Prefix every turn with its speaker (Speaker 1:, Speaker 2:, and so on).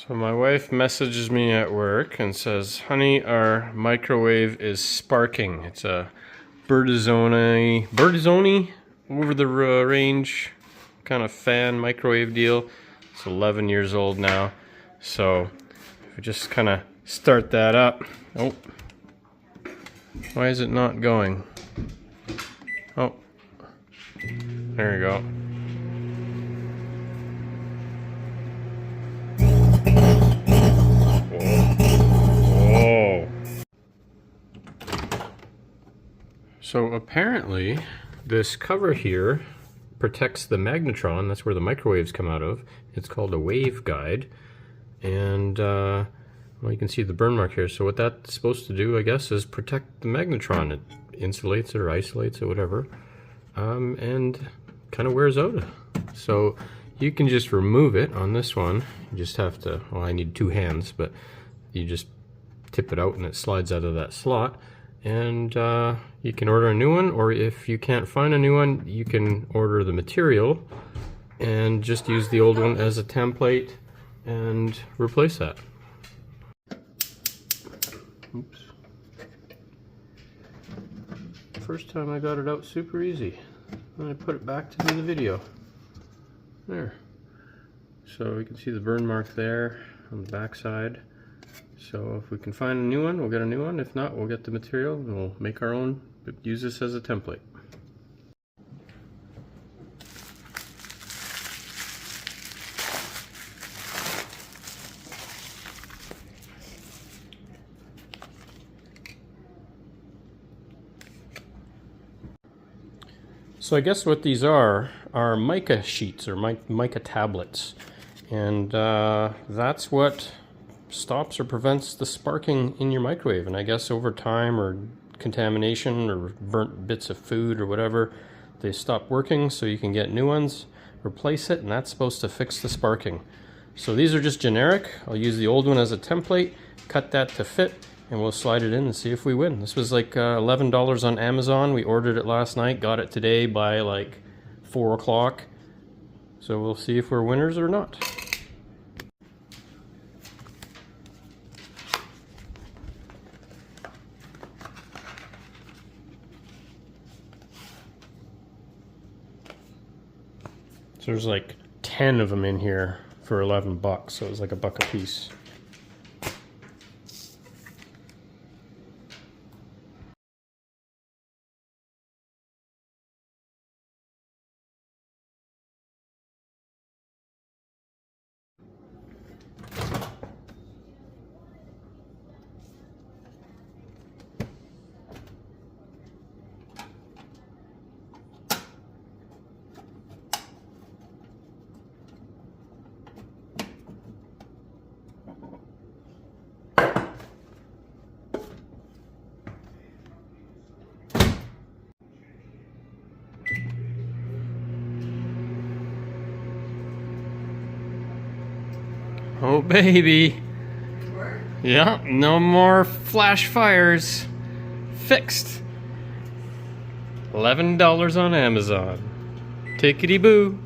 Speaker 1: So my wife messages me at work and says, honey, our microwave is sparking. It's a Birdizoni over the range kind of fan microwave deal. It's 11 years old now. So if we just kind of start that up. Oh, why is it not going? Oh, there you go. Whoa. So apparently this cover here protects the magnetron. That's where the microwaves come out of. It's called a Waveguide, and well, you can see the burn mark here. So what that's supposed to do, I guess, is protect the magnetron. It insulates it or isolates it, whatever, and kind of wears out. So you can just remove it on this one. You just have to, well, I need two hands, but you just tip it out and it slides out of that slot. And you can order a new one, or if you can't find a new one, you can order the material and just use the old one as a template and replace that. Oops. First time I got it out super easy. And I put it back to do the video. There. So you can see the burn mark there on the back side. So if we can find a new one, we'll get a new one. If not, we'll get the material and we'll make our own, but use this as a template. So I guess what these are mica sheets or mica tablets. And that's what stops or prevents the sparking in your microwave. And I guess over time, or contamination or burnt bits of food or whatever, they stop working, so you can get new ones, replace it, and that's supposed to fix the sparking. So these are just generic. I'll use the old one as a template, cut that to fit, and we'll slide it in and see if we win. This was like $11 on Amazon. We ordered it last night, got it today by like 4 o'clock. So we'll see if we're winners or not. So there's like 10 of them in here for 11 bucks, so it was like $1 a piece. Oh baby, yeah, no more flash fires. Fixed. $11 on Amazon. TicketyBoo.